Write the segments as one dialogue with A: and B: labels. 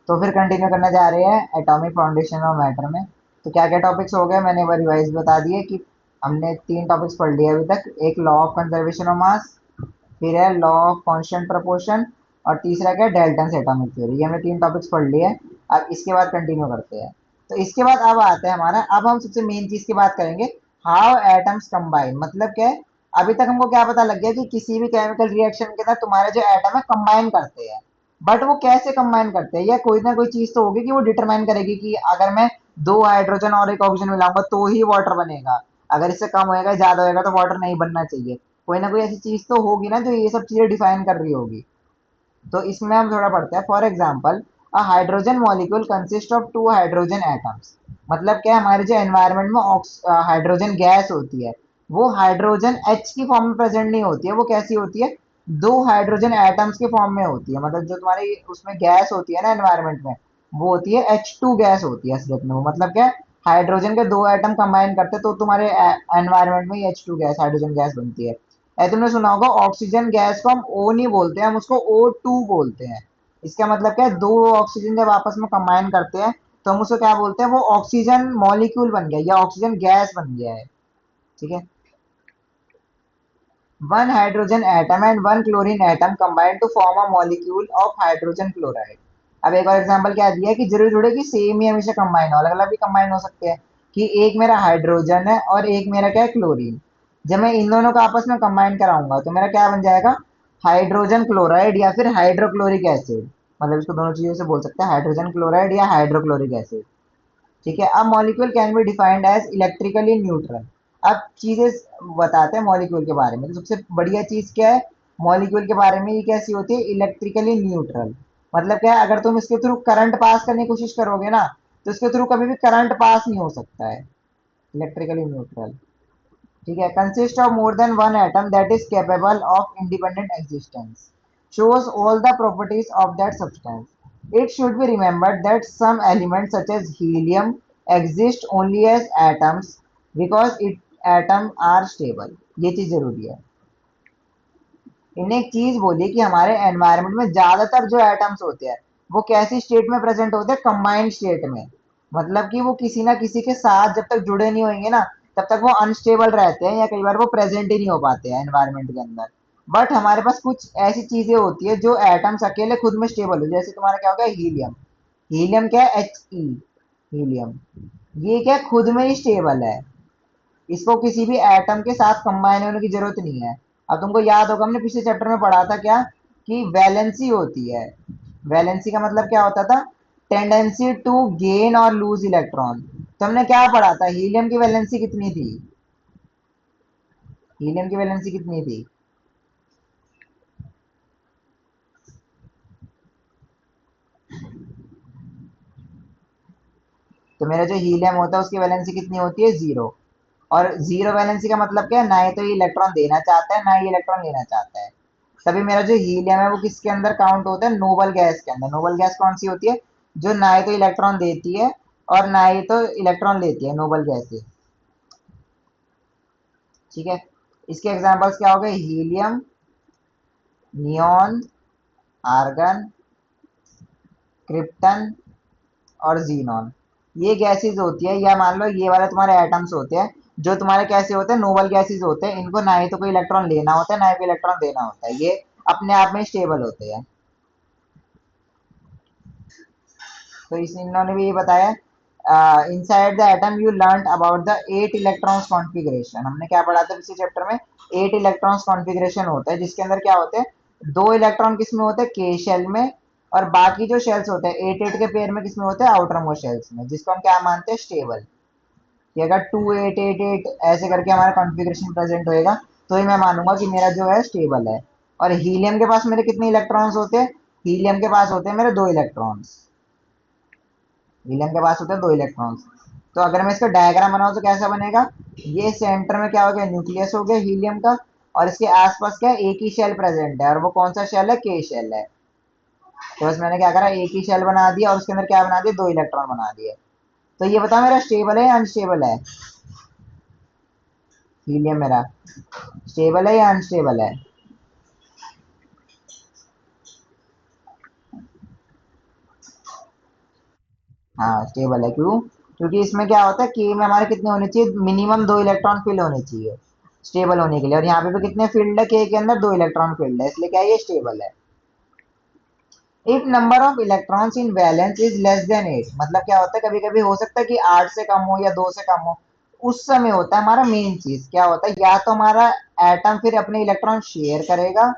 A: तो फिर कंटिन्यू करने जा रहे हैं एटॉमिक फाउंडेशन ऑफ मैटर में। तो क्या क्या टॉपिक्स हो गए मैंने एक बार रिवाइज बता दिए कि हमने 3 टॉपिक्स पढ़ लिए अभी तक। एक law of conservation of mass, फिर है लॉ ऑफ कांस्टेंट प्रपोर्शन, और तीसरा क्या है डाल्टन्स एटॉमिक थ्योरी। ये हमने 3 टॉपिक्स पढ़ लिए हैं। अब इसके बाद कंटिन्यू करते हैं। तो इसके बाद अब आता है हमारा, अब हम सबसे मेन चीज की बात करेंगे, हाउ एटम्स कंबाइन। मतलब क्या है, अभी तक हमको क्या पता लग गया कि किसी भी केमिकल रिएक्शन के अंदर तुम्हारे जो एटम है कंबाइन करते हैं, बट वो कैसे कंबाइन करते हैं, या कोई ना कोई चीज तो होगी कि वो डिटरमाइन करेगी कि अगर मैं 2 हाइड्रोजन और एक ऑक्सीजन मिलाऊंगा तो ही वाटर बनेगा, अगर इससे कम होएगा ज्यादा होएगा तो वाटर नहीं बनना चाहिए। कोई ना कोई ऐसी चीज तो होगी ना जो ये सब चीजें डिफाइन कर रही होगी। तो इसमें हम थोड़ा पढ़ते हैं। For example, a hydrogen molecule consist of 2 hydrogen atoms. मतलब क्या, हमारे जो एनवायरनमेंट में हाइड्रोजन गैस होती है, वो हाइड्रोजन एच की फॉर्म में प्रेजेंट नहीं होती है। वो कैसी होती है, 2 हाइड्रोजन एटम्स के फॉर्म में होती है। मतलब जो तुम्हारी उसमें गैस होती है ना एनवायरनमेंट में, वो होती है H2 गैस होती है असलियत में। वो मतलब क्या, हाइड्रोजन के 2 एटम कंबाइन करते तो तुम्हारे एनवायरनमेंट में H2 गैस, हाइड्रोजन गैस बनती है। तुमने सुना होगा ऑक्सीजन गैस को हम ओ नहीं बोलते हैं, हम उसको O2 बोलते हैं। इसका मतलब क्या है, 2 ऑक्सीजन जब आपस में कंबाइन करते हैं तो हम उसको क्या बोलते हैं, वो ऑक्सीजन मॉलिक्यूल बन गया या ऑक्सीजन गैस बन गया है। ठीक है। 1 hydrogen atom and 1 chlorine atom combine to form a molecule of hydrogen chloride. अब एक और एग्जांपल क्या दिया है कि जरूरी थोड़े कि सेम ही हमेशा कंबाइन हो, अलग अलग भी कंबाइन हो सकते हैं। कि एक मेरा हाइड्रोजन है और एक मेरा क्या है क्लोरीन। जब मैं इन दोनों को आपस में कंबाइन कराऊंगा तो मेरा क्या बन जाएगा, हाइड्रोजन क्लोराइड या फिर हाइड्रोक्लोरिक एसिड। मतलब इसको दोनों चीजों से बोल सकते हैं, हाइड्रोजन क्लोराइड या हाइड्रोक्लोरिक एसिड। ठीक है। अब molecule can be defined as electrically neutral. अब चीजें बताते हैं मॉलिक्यूल के बारे में। तो सबसे बढ़िया चीज क्या है मॉलिक्यूल के बारे में, ये कैसी होती है, इलेक्ट्रिकली न्यूट्रल। मतलब क्या है, अगर तुम इसके थ्रू करंट पास करने की कोशिश करोगे ना, तो इसके थ्रू कभी भी करंट पास नहीं हो सकता है। Electrically neutral. ठीक है। Consist of more than one atom that is capable of independent existence, shows all the properties of that substance. It should be remembered that some elements such as helium exist only as atoms because it atoms are stable. ये चीज जरूरी है। इन्हें एक चीज बोली कि हमारे एनवायरनमेंट में ज्यादातर जो एटम्स होते हैं वो कैसी स्टेट में प्रेजेंट होते हैं, कंबाइंड स्टेट में। मतलब कि वो किसी ना किसी के साथ जब तक जुड़े नहीं होंगे ना, तब तक वो अनस्टेबल रहते हैं, या कई बार वो प्रेजेंट ही नहीं हो पाते हैं एनवायरनमेंट के अंदर। बट हमारे पास कुछ ऐसी चीजें होती है जो एटम्स अकेले खुद में स्टेबल हो। जैसे तुम्हारा क्या हो गया, हीलियम। हीलियम क्या है, He। हीलियम ये क्या है, खुद में ही स्टेबल है। इसको किसी भी एटम के साथ कंबाइन होने की जरूरत नहीं है। अब तुमको याद होगा हमने पिछले चैप्टर में पढ़ा था क्या, कि वैलेंसी होती है। वैलेंसी का मतलब क्या होता था, टेंडेंसी टू गेन और लूज इलेक्ट्रॉन। तो हमने क्या पढ़ा था, हीलियम की वैलेंसी कितनी थी, हीलियम की वैलेंसी कितनी थी। तो मेरा जो हीलियम होता है उसकी वैलेंसी कितनी होती है, 0। और 0 वैलेंसी का मतलब क्या है, ना ही तो ये इलेक्ट्रॉन देना चाहता है ना ही इलेक्ट्रॉन लेना चाहता है। तभी मेरा जो हीलियम है वो किसके अंदर काउंट होता है, नोबल गैस के अंदर। नोबल गैस कौन सी होती है, जो ना ही तो इलेक्ट्रॉन देती है और ना ही तो इलेक्ट्रॉन लेती है, नोबल गैसेस। ठीक है। इसके एग्जांपल्स क्या हो गए, हीलियम, नियॉन, आर्गन, क्रिप्टन और जीनॉन। ये गैसेस होती है, या मान लो ये वाले तुम्हारे एटम्स होते हैं जो तुम्हारे कैसे होते हैं, नोबल गैसेस होते हैं। इनको ना ही तो कोई इलेक्ट्रॉन लेना होता है ना ही कोई इलेक्ट्रॉन देना होता है, ये अपने आप में स्टेबल होते हैं। तो इस इन्होंने भी ये बताया, inside the atom you learn about the 8 electrons configuration. हमने क्या पढ़ा था इसी चैप्टर में, 8 इलेक्ट्रॉन्स कॉन्फ़िगरेशन होता है, जिसके अंदर क्या होते हैं, 2 इलेक्ट्रॉन किस में होते हैं, के शेल में। और बाकी जो शेल्स होते हैं 8 8 के पेयर में किस में होते हैं, आउटर मोस्ट शेल्स में, जिसको हम क्या मानते हैं, स्टेबल। कि अगर 2 8 8 8 ऐसे करके हमारा कॉन्फ़िगरेशन प्रेजेंट होएगा तो ही मैं मानूंगा कि मेरा जो है स्टेबल है। और हीलियम के पास मेरे कितने इलेक्ट्रॉन्स होते हैं, हीलियम के पास होते हैं मेरे 2 इलेक्ट्रॉन्स। हीलियम के पास होते हैं 2 इलेक्ट्रॉन्स। तो अगर मैं इसका डायग्राम बनाऊं तो कैसा बनेगा, ये सेंटर में क्या हो गया, न्यूक्लियस हो गया हीलियम का। और इसके आसपास क्या है, एक ही शेल प्रेजेंट है, और वो कौन सा शेल है, के शेल है। तो बस मैंने क्या करा, एक ही शेल बना दिया और उसके अंदर क्या बना दिया, 2 इलेक्ट्रॉन बना दिए। तो ये बता मेरा स्टेबल है या अनस्टेबल है, हीलियम मेरा स्टेबल है या अनस्टेबल है। हाँ स्टेबल है, क्यों? क्योंकि इसमें क्या होता है, के में हमारे कितने होने चाहिए, मिनिमम 2 इलेक्ट्रॉन फिल होने चाहिए स्टेबल होने के लिए, और यहाँ पे भी कितने फील्ड है, के अंदर 2 इलेक्ट्रॉन फील्ड है, इसलिए क्या है, ये स्टेबल है। If number of electrons in valence is less than 8, मतलब क्या होता है, कभी कभी हो सकता है कि 8 से कम हो या 2 से कम हो, उस समय होता है हमारा मेन चीज क्या होता है, या तो हमारा एटम फिर अपने इलेक्ट्रॉन शेयर करेगा,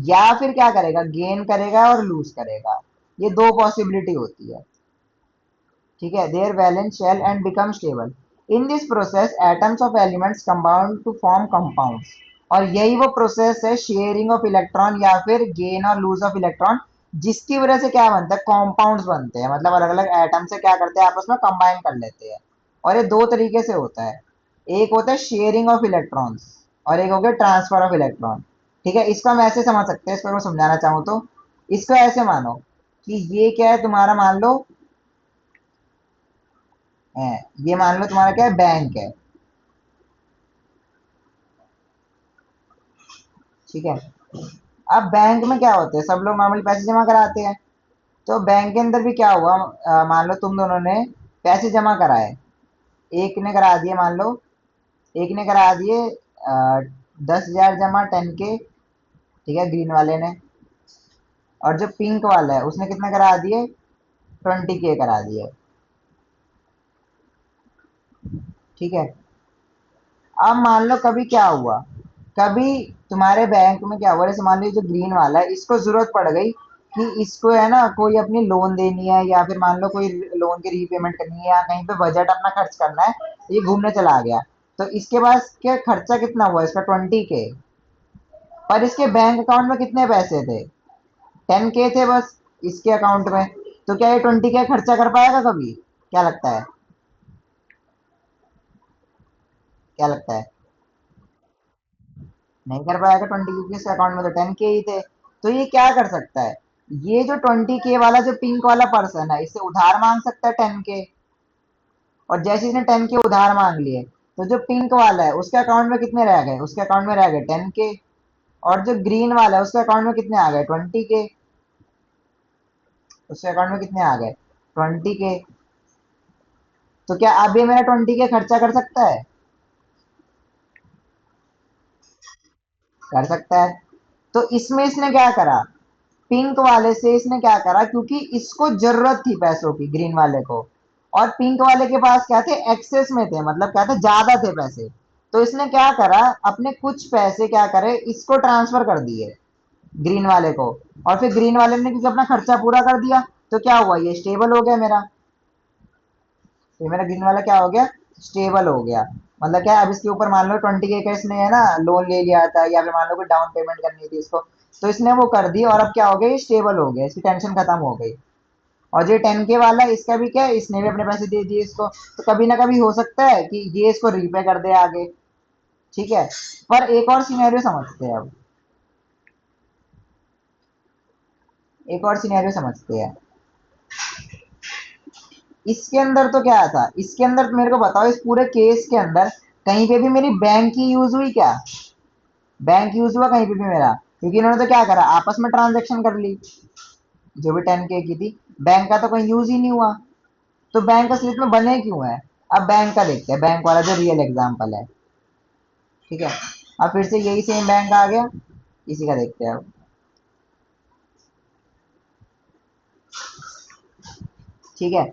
A: या फिर क्या करेगा, गेन करेगा और लूज करेगा। ये दो पॉसिबिलिटी होती है। ठीक है, their valence shell and become stable. In this process atoms of elements compound to form compounds, और यही वो प्रोसेस है शेयरिंग ऑफ इलेक्ट्रॉन या फिर गेन और लूज ऑफ इलेक्ट्रॉन, जिसकी वजह से क्या बनता है, कॉम्पाउंड्स बनते हैं, मतलब अलग अलग एटम से क्या करते हैं, आपस में कंबाइन कर लेते हैं। और ये दो तरीके से होता है, एक होता है शेयरिंग ऑफ इलेक्ट्रॉन्स और एक हो गया ट्रांसफर ऑफ इलेक्ट्रॉन। ठीक है, इसको हम ऐसे समझ सकते हैं, इसको मैं समझाना चाहूँ तो इसको ऐसे मानो कि ये क्या है, तुम्हारा मान लो है, ये मान लो तुम्हारा क्या है, बैंक है। ठीक है, अब बैंक में क्या होते हैं, सब लोग नॉर्मली पैसे जमा कराते हैं, तो बैंक के अंदर भी क्या हुआ, मान लो तुम दोनों ने पैसे जमा कराए, एक ने करा दिए, मान लो एक ने करा दिए 10,000 जमा 10 के, ठीक है, ग्रीन वाले ने, और जो पिंक वाला है उसने कितना करा दिए, 20 के करा दिए। ठीक है, अब मान लो कभी क्या हुआ, कभी तुम्हारे बैंक में क्या हुआ, जैसे मान लो जो ग्रीन वाला है इसको जरूरत पड़ गई कि इसको है ना कोई अपनी लोन देनी है, या फिर मान लो कोई लोन की रीपेमेंट करनी है, या कहीं पे बजट अपना खर्च करना है, ये घूमने चला गया, तो इसके पास क्या खर्चा कितना हुआ इसका, 20 के, पर इसके बैंक अकाउंट में कितने पैसे थे, 10 के थे बस इसके अकाउंट में, तो क्या ये 20 के खर्चा कर पाएगा कभी, क्या लगता है, क्या लगता है? नहीं कर पाएगा 20, क्योंकि इसके अकाउंट में तो 10 के ही थे। तो ये क्या कर सकता है, ये जो 20 के वाला जो पिंक वाला पर्सन है इससे उधार मांग सकता है 10 के, और जैसे इसने 10 के उधार मांग लिए, तो जो पिंक वाला है उसके अकाउंट में कितने रह गए, उसके अकाउंट में रह गए 10 के, और जो ग्रीन वाला है उसके अकाउंट में कितने आ गए, 20 के, उसके अकाउंट में कितने आ गए, 20 के। तो क्या अब ये मेरा 20 के खर्चा कर सकता है, कर सकता है। तो इसमें इसने क्या करा, पिंक वाले से इसने क्या करा, क्योंकि इसको जरूरत थी पैसों की ग्रीन वाले को, और पिंक वाले के पास क्या थे, एक्सेस में थे, मतलब क्या थे, ज्यादा थे पैसे, तो इसने क्या करा, अपने कुछ पैसे क्या करे, इसको ट्रांसफर कर दिए ग्रीन वाले को, और फिर ग्रीन वाले ने क्योंकि अपना खर्चा पूरा कर दिया, तो क्या हुआ, ये स्टेबल हो गया मेरा, ये मेरा ग्रीन वाला क्या हो गया, स्टेबल हो गया। मतलब क्या है, अब इसके ऊपर मान लो 20 के का इसने है ना लोन ले लिया था, या फिर मान लो कोई डाउन पेमेंट करनी थी इसको, तो इसने वो कर दी, और अब क्या हो गया, ये स्टेबल हो गया, इसकी टेंशन खत्म हो गई। और जो 10 के वाला है इसका भी क्या है, इसने भी अपने पैसे दे दिए इसको, तो कभी ना कभी हो सकता है कि ये इसको रीपे कर दे आगे। ठीक है, पर एक और सिनेरियो समझते हैं अब, एक और सिनेरियो समझते हैं। इसके अंदर तो क्या था, इसके अंदर मेरे को बताओ, इस पूरे केस के अंदर कहीं पे भी मेरी बैंक की यूज हुई क्या, बैंक यूज हुआ कहीं पे भी मेरा, क्योंकि इन्होंने तो क्या करा, आपस में ट्रांजेक्शन कर ली, जो भी 10 के की थी, बैंक का तो कहीं यूज ही नहीं हुआ, तो बैंक असलियत में बने क्यों है। अब बैंक का देखते हैं, बैंक वाला जो रियल एग्जांपल है। ठीक है, अब फिर से यही सेम बैंक आ गया, इसी का देखते हैं अब। ठीक है,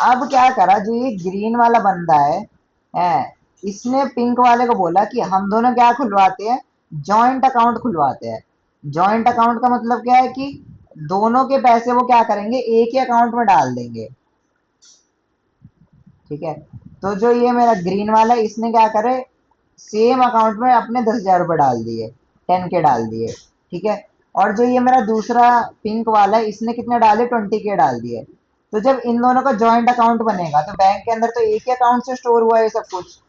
A: अब क्या करा, जो ये ग्रीन वाला बंदा है इसने पिंक वाले को बोला कि हम दोनों क्या खुलवाते हैं, जॉइंट अकाउंट खुलवाते हैं। जॉइंट अकाउंट का मतलब क्या है कि दोनों के पैसे वो क्या करेंगे, एक ही अकाउंट में डाल देंगे। ठीक है, तो जो ये मेरा ग्रीन वाला है इसने क्या करे, सेम अकाउंट में अपने 10,000 रुपये डाल दिए, 10 के डाल दिए। ठीक है, और जो ये मेरा दूसरा पिंक वाला है इसने कितने डाले, 20 के डाल दिए। तो जब इन दोनों का जॉइंट अकाउंट बनेगा तो बैंक के अंदर तो एक ही अकाउंट से स्टोर हुआ है सब कुछ,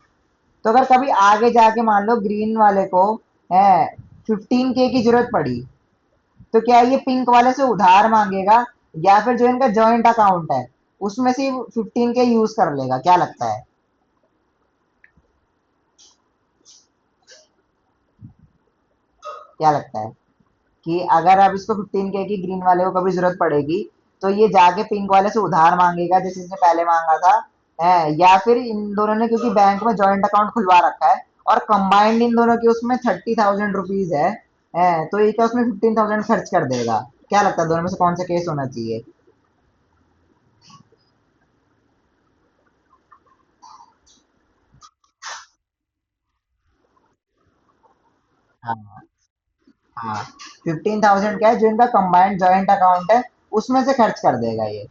A: तो अगर कभी आगे जाके मान लो ग्रीन वाले को है 15 के की जरूरत पड़ी, तो क्या ये पिंक वाले से उधार मांगेगा, या फिर जो इनका जॉइंट अकाउंट है उसमें से 15 के यूज कर लेगा, क्या लगता है, क्या लगता है कि अगर अब इसको 15 के की ग्रीन वाले को कभी जरूरत पड़ेगी, तो ये जाके पिंक वाले से उधार मांगेगा जैसे इसने पहले मांगा था, है, या फिर इन दोनों ने क्योंकि बैंक में जॉइंट अकाउंट खुलवा रखा है और कंबाइंड इन दोनों की उसमें 30,000 रुपीज है, तो ये क्या उसमें 15,000 खर्च कर देगा। क्या लगता है दोनों में से कौन सा केस होना चाहिए? हाँ, हाँ, 15,000 क्या है जो इनका कंबाइंड जॉइंट अकाउंट है उसमें से खर्च कर देगा ये।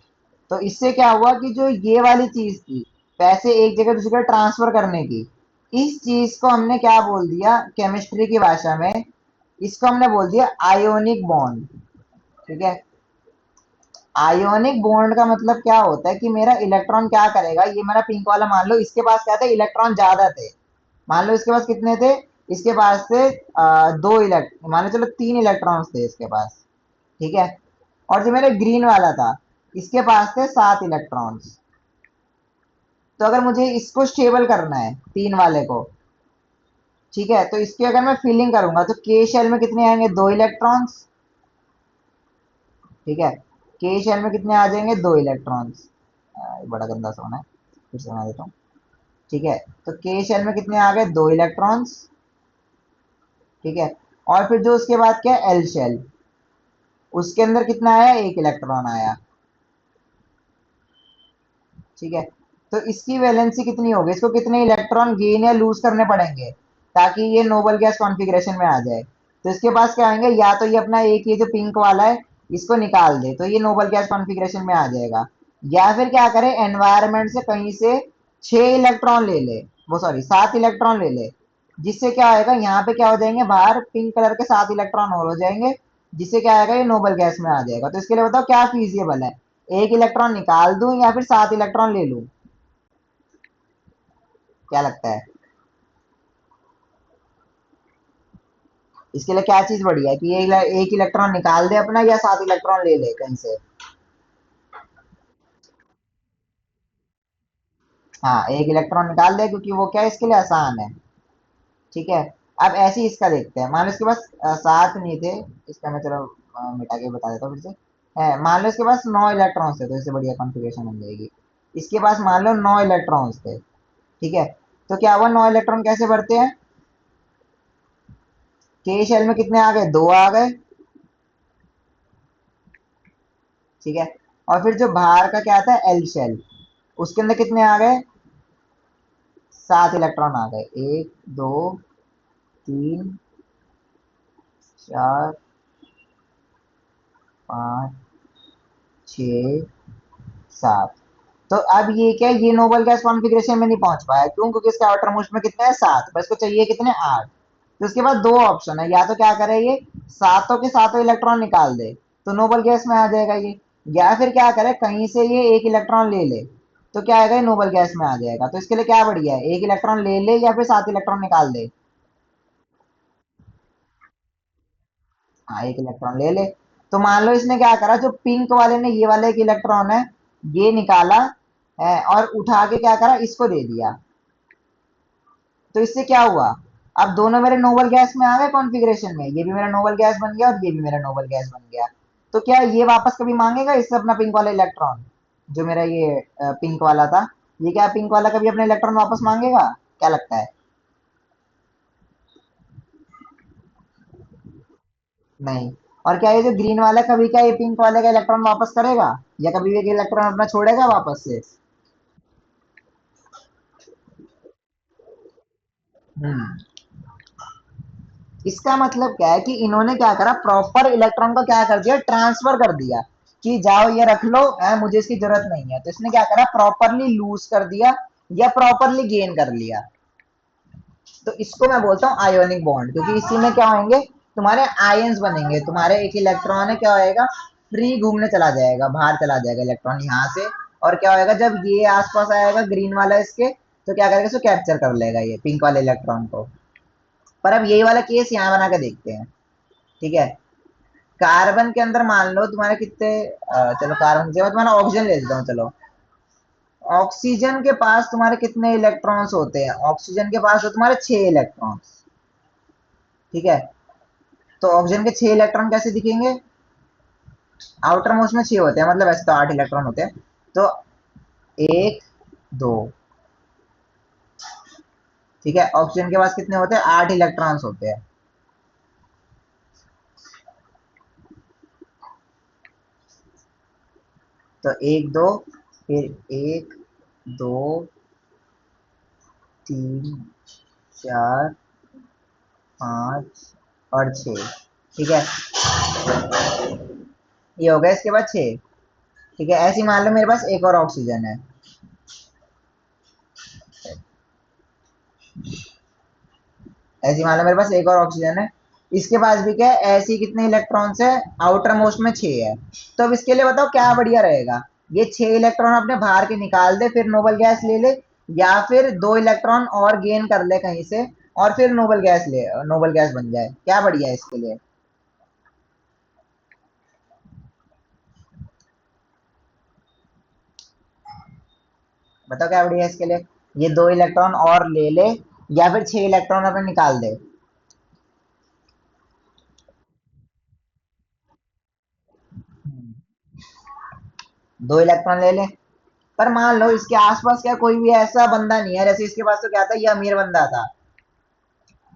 A: तो इससे क्या हुआ कि जो ये वाली चीज थी, पैसे एक जगह दूसरी जगह ट्रांसफर करने की, इस चीज को हमने क्या बोल दिया केमिस्ट्री की भाषा में, इसको हमने बोल दिया आयोनिक बॉन्ड। ठीक है। आयोनिक बॉन्ड का मतलब क्या होता है कि मेरा इलेक्ट्रॉन क्या करेगा, ये मेरा पिंक वाला मान लो इसके पास क्या थे, इलेक्ट्रॉन ज्यादा थे। मान लो इसके पास कितने थे, इसके पास थे दो इलेक्ट्रॉन, मान लो चलो 3 इलेक्ट्रॉन्स थे इसके पास। ठीक है। और जो मेरे ग्रीन वाला था, इसके पास थे 7 इलेक्ट्रॉन्स। तो अगर मुझे इसको स्टेबल करना है, तीन वाले को, ठीक है, तो इसकी अगर मैं फिलिंग करूंगा तो के शेल में कितने आएंगे, 2 इलेक्ट्रॉन्स। ठीक है। के शेल में कितने आ जाएंगे, 2 इलेक्ट्रॉन्स। बड़ा गंदा सोना है, फिर से बना देता हूँ। ठीक है। तो के शेल में कितने आ गए, 2 इलेक्ट्रॉन्स। ठीक है। और फिर जो उसके बाद क्या, एल शेल, उसके अंदर कितना आया, 1 इलेक्ट्रॉन आया। ठीक है। तो इसकी वैलेंसी कितनी होगी, इसको कितने इलेक्ट्रॉन गेन या लूज करने पड़ेंगे ताकि ये नोबल गैस कॉन्फ़िगरेशन में आ जाए। तो इसके पास क्या आएंगे, या तो ये अपना एक ये जो पिंक वाला है इसको निकाल दे तो ये नोबल गैस कॉन्फ़िगरेशन में आ जाएगा, या फिर क्या करे एनवायरनमेंट से कहीं से 6 इलेक्ट्रॉन ले ले, वो सॉरी 7 इलेक्ट्रॉन ले ले, जिससे क्या होएगा यहाँ पे क्या हो जाएंगे, बाहर पिंक कलर के 7 इलेक्ट्रॉन और हो जाएंगे, जिससे क्या आएगा, ये नोबल गैस में आ जाएगा। तो इसके लिए बताओ क्या फीजिबल है, 1 इलेक्ट्रॉन निकाल दूं या फिर 7 इलेक्ट्रॉन ले लूं? क्या लगता है? इसके लिए क्या चीज बढ़िया है कि ये 1 इलेक्ट्रॉन निकाल दे अपना या 7 इलेक्ट्रॉन ले ले कहीं से? हाँ, 1 इलेक्ट्रॉन निकाल दे क्योंकि वो क्या है इसके लिए आसान है। ठीक है। अब ऐसे ही इसका देखते हैं, मान लो इसके पास 7 नहीं थे, इसका मैं चलो मिटा के बता देता हूँ फिर से। है, मान लो इसके पास 9 इलेक्ट्रॉन्स थे तो इससे बढ़िया कॉन्फ़िगरेशन बन जाएगी। इसके पास मान लो 9 इलेक्ट्रॉन्स थे। ठीक है। तो क्या हुआ, 9 इलेक्ट्रॉन कैसे बढ़ते हैं, के शेल में कितने आ गए, 2 आ गए। ठीक है। और फिर जो बाहर का क्या आता है, एल शेल, उसके अंदर कितने आ गए, 7 इलेक्ट्रॉन आ गए, 1, 2, 3, 4, 5, 6, 7। तो अब ये क्या है, ये नोबल गैस कॉन्फ़िगरेशन में नहीं पहुंच पाया, क्यों, क्योंकि इसके आउटर मोस्ट में कितने हैं, 7, पर इसको चाहिए कितने, 8। तो इसके पास दो ऑप्शन है, या तो क्या करे ये सातों के सातों इलेक्ट्रॉन निकाल दे तो नोबल गैस में आ जाएगा ये, या फिर क्या करे कहीं से ये 1 इलेक्ट्रॉन ले ले तो क्या आएगा, ये नोबल गैस में आ जाएगा। तो इसके लिए क्या बढ़िया है, 1 इलेक्ट्रॉन ले ले या फिर 7 इलेक्ट्रॉन निकाल दे? हाँ, 1 इलेक्ट्रॉन ले ले। तो मान लो इसने क्या करा, जो पिंक वाले ने ये वाला 1 इलेक्ट्रॉन है ये निकाला है और उठा के क्या करा, इसको दे दिया। तो इससे क्या हुआ, अब दोनों मेरे नोबल गैस में आ गए कॉन्फ़िगरेशन में, ये भी मेरा नोबल गैस बन गया और ये भी मेरा नोबल गैस बन गया। तो क्या ये वापस कभी मांगेगा इससे अपना पिंक वाला इलेक्ट्रॉन, जो मेरा ये पिंक वाला था, ये क्या पिंक वाला कभी अपना इलेक्ट्रॉन वापस मांगेगा? क्या लगता है? नहीं। और क्या ये जो ग्रीन वाला है, कभी क्या ये पिंक वाले का इलेक्ट्रॉन वापस करेगा, या कभी ये इलेक्ट्रॉन अपना छोड़ेगा वापस से? हम्म। इसका मतलब क्या है कि इन्होंने क्या करा, प्रॉपर इलेक्ट्रॉन को क्या कर दिया, ट्रांसफर कर दिया कि जाओ ये रख लो, मुझे इसकी जरूरत नहीं है। तो इसने क्या करा, प्रॉपरली लूज कर दिया या प्रॉपरली गेन कर लिया। तो इसको मैं बोलता हूँ आयोनिक बॉन्ड, क्योंकि इसी में क्या होंगे, तुम्हारे आयंस बनेंगे, तुम्हारे एक इलेक्ट्रॉन है क्या होएगा, फ्री घूमने चला जाएगा, बाहर चला जाएगा इलेक्ट्रॉन यहाँ से। और क्या होएगा, जब ये आसपास आएगा ग्रीन वाला इसके, तो क्या करेगा, इसको कैप्चर कर लेगा ये पिंक वाले इलेक्ट्रॉन को। पर अब यही वाला केस यहाँ बना के देखते हैं। ठीक है। कार्बन के अंदर मान लो तुम्हारे कितने, चलो कार्बन से मैं तुम्हारा ऑक्सीजन ले लेता हूँ, चलो। ऑक्सीजन के पास तुम्हारे कितने इलेक्ट्रॉन्स होते हैं, ऑक्सीजन के पास हो तुम्हारे 6 इलेक्ट्रॉन्स। ठीक है। तो ऑक्सीजन के 6 इलेक्ट्रॉन कैसे दिखेंगे, आउटर मोस्ट में 6 होते हैं, मतलब ऐसे तो 8 इलेक्ट्रॉन होते हैं। तो 1 2, ठीक है। ऑक्सीजन के पास कितने होते हैं? 8 इलेक्ट्रॉन्स होते हैं। तो 1 2, फिर 1 2 3 4 5 और 6, ठीक है। ये हो गया, इसके बाद 6, ठीक है। ऐसे ही मान लो मेरे पास एक और ऑक्सीजन है, ऐसे ही मान लो मेरे पास एक और ऑक्सीजन है। इसके पास भी क्या है, ऐसे ही कितने इलेक्ट्रॉन्स है? आउटर मोस्ट में 6 है। तो अब इसके लिए बताओ क्या बढ़िया रहेगा? ये 6 इलेक्ट्रॉन अपने बाहर के निकाल दे, फिर नोबल गैस ले ले, या फिर 2 इलेक्ट्रॉन और गेन कर ले कहीं से, और फिर नोबल गैस बन जाए। क्या बढ़िया है इसके लिए? बताओ क्या बढ़िया है इसके लिए? ये 2 इलेक्ट्रॉन और ले ले, या फिर 6 इलेक्ट्रॉन अपने निकाल दे। 2 इलेक्ट्रॉन ले ले, पर मान लो इसके आसपास क्या कोई भी ऐसा बंदा नहीं है, जैसे इसके पास तो क्या था, ये अमीर बंदा था,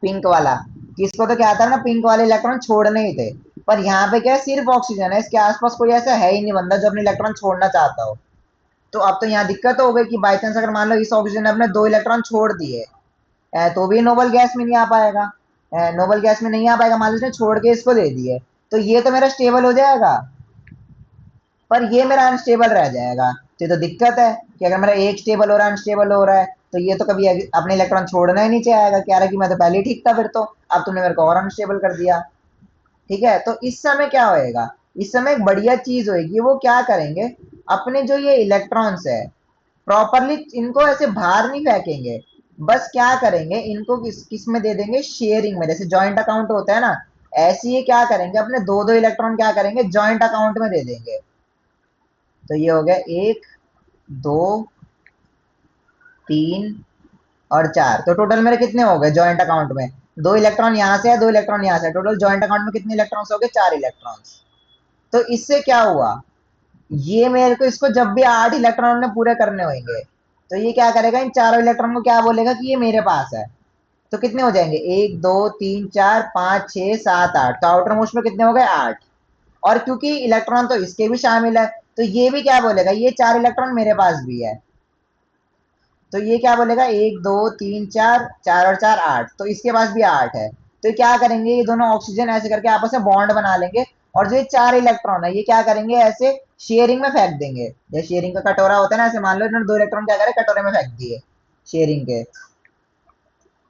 A: पिंक वाला, कि इसको तो क्या था ना, पिंक वाले इलेक्ट्रॉन छोड़ने ही थे। पर यहाँ पे क्या है, सिर्फ ऑक्सीजन है, इसके आसपास कोई ऐसा है ही नहीं बंदा जो अपने इलेक्ट्रॉन छोड़ना चाहता हो। तो अब तो यहाँ दिक्कत हो गई कि बाई चांस अगर मान लो इस ऑक्सीजन ने अपने 2 इलेक्ट्रॉन छोड़ दिए, तो भी नोबल गैस में नहीं आ पाएगा। नोबल गैस में नहीं आ पाएगा, मान लो इसने छोड़ के इसको दे दिए, तो ये तो मेरा स्टेबल हो जाएगा, पर ये मेरा अनस्टेबल रह जाएगा। तो ये तो दिक्कत है कि अगर मेरा एक स्टेबल हो रहा है, अनस्टेबल हो रहा है, तो ये तो कभी अपने इलेक्ट्रॉन छोड़ना ही नहीं चाहेगा, कह रहा है कि मैं तो पहले ही ठीक था, फिर तो अब तुमने मेरे को और अनस्टेबल कर दिया। ठीक है, तो इस समय क्या होएगा? इस समय एक बढ़िया चीज होएगी, वो क्या करेंगे, अपने जो ये इलेक्ट्रॉन्स है, प्रॉपरली इनको ऐसे बाहर नहीं फेंकेंगे, बस क्या करेंगे, इनको किस में दे देंगे, शेयरिंग में, जैसे जॉइंट अकाउंट होता है ना, ऐसे ही क्या करेंगे, अपने दो दो इलेक्ट्रॉन क्या करेंगे, जॉइंट अकाउंट में दे देंगे। तो ये हो गया 1 2 3 और 4, तो टोटल मेरे कितने हो गए जॉइंट अकाउंट में? 2 इलेक्ट्रॉन यहाँ से है, 2 इलेक्ट्रॉन यहाँ से, टोटल जॉइंट अकाउंट में कितने इलेक्ट्रॉन्स हो गए? 4 इलेक्ट्रॉन्स। तो इससे क्या हुआ, ये मेरे को इसको जब भी 8 इलेक्ट्रॉन ने पूरे करने होंगे, तो ये क्या करेगा, इन चारों इलेक्ट्रॉन को क्या बोलेगा कि ये मेरे पास है। तो कितने हो जाएंगे? 1 2 3 4 5 6 7 8, तो आउटर मोस्ट में कितने हो गए? 8। और क्योंकि इलेक्ट्रॉन तो इसके भी शामिल है, तो ये भी क्या बोलेगा, ये 4 इलेक्ट्रॉन मेरे पास भी है। तो ये क्या बोलेगा, 1 2 3 4, 4 और 4 8, तो इसके पास भी 8 है। तो क्या करेंगे, ये दोनों ऑक्सीजन ऐसे करके आपस में बॉन्ड बना लेंगे, और जो ये 4 इलेक्ट्रॉन है, ये क्या करेंगे, ऐसे शेयरिंग में फेंक देंगे। जैसे शेयरिंग का कटोरा होता है ना, ऐसे मान लो इन्होंने 2 इलेक्ट्रॉन क्या करे, कटोरे में फेंक दिए शेयरिंग के।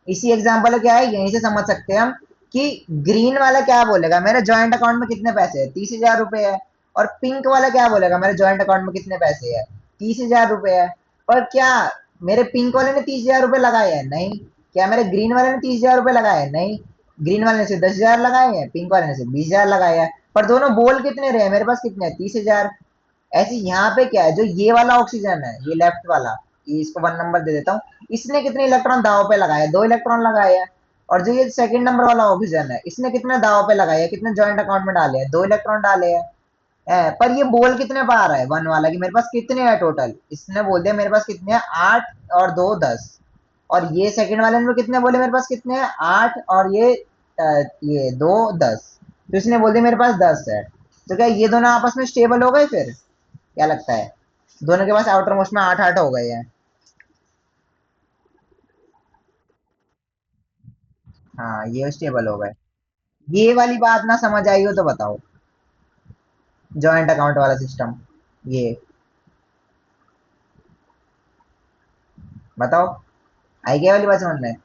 A: इसी एग्जाम्पल क्या है, यहीं से समझ सकते हैं हम कि ग्रीन वाला क्या बोलेगा, मेरे जॉइंट अकाउंट में कितने पैसे है, 30,000 रुपए है। और पिंक वाला क्या बोलेगा, मेरे जॉइंट अकाउंट में कितने पैसे है, 30,000 रुपए है। पर क्या मेरे पिंक वाले ने 30,000 रुपए लगाए हैं? नहीं। क्या मेरे ग्रीन वाले ने 30,000 रुपए लगाए हैं? नहीं। ग्रीन वाले ने सिर्फ 10,000 लगाए हैं, पिंक वाले ने सिर्फ 20,000 लगाए हैं। पर दोनों बोल कितने रहे, मेरे पास कितने हैं, 30,000। ऐसे यहाँ पे क्या है, जो ये वाला ऑक्सीजन है, ये लेफ्ट वाला, ये इसको 1 नंबर दे देता हूँ, इसने कितने इलेक्ट्रॉन दाव पे लगाए? 2 इलेक्ट्रॉन लगाए हैं। और जो ये सेकंड नंबर वाला ऑक्सीजन है, इसने कितने दाव पे लगाए हैं, कितने जॉइंट अकाउंट में डाले हैं? 2 इलेक्ट्रॉन डाले हैं। पर ये बोल कितने पा रहा है, वन वाला, कि मेरे पास कितने हैं टोटल, इसने बोल दिया मेरे पास कितने हैं, 8 और 2 10। और ये सेकंड वाले ने कितने बोले, मेरे पास कितने हैं, 8 और ये 2 10, तो इसने बोल दिया मेरे पास 10 है। तो क्या ये दोनों आपस में स्टेबल हो गए फिर? क्या लगता है? दोनों के पास आउटर मोस्ट में 8 8 हो गए हैं। हाँ, ये स्टेबल हो गए। ये वाली बात ना समझ आई हो तो बताओ, जॉइंट अकाउंट वाला सिस्टम, ये बताओ, आई क्या वाली बात समझ में?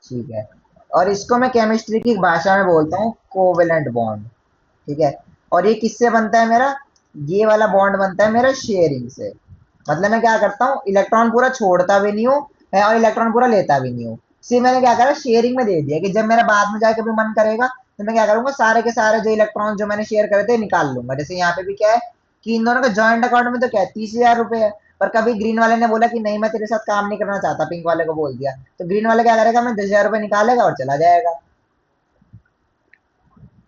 A: ठीक है। और इसको मैं केमिस्ट्री की भाषा में बोलता हूँ कोवेलेंट बॉन्ड। ठीक है। और ये किससे बनता है मेरा? ये वाला बॉन्ड बनता है मेरा शेयरिंग से। मतलब मैं क्या करता हूँ, इलेक्ट्रॉन पूरा छोड़ता भी नहीं हूँ, और इलेक्ट्रॉन पूरा लेता भी नहीं हूँ। सिर्फ मैंने क्या करा, शेयरिंग में दे दिया, कि जब मेरा बाद में जाके कभी मन करेगा, तो मैं क्या करूंगा, सारे के सारे जो इलेक्ट्रॉन जो मैंने शेयर करे थे निकाल लूंगा। जैसे यहाँ पे भी क्या है कि इन दोनों का जॉइंट अकाउंट में तो क्या है, 30,000 रुपए है। पर कभी ग्रीन वाले ने बोला कि नहीं, मैं तेरे साथ काम नहीं करना चाहता, पिंक वाले को बोल दिया, तो ग्रीन वाले क्या करेगा, मैं 10,000 रुपए निकालेगा और चला जाएगा।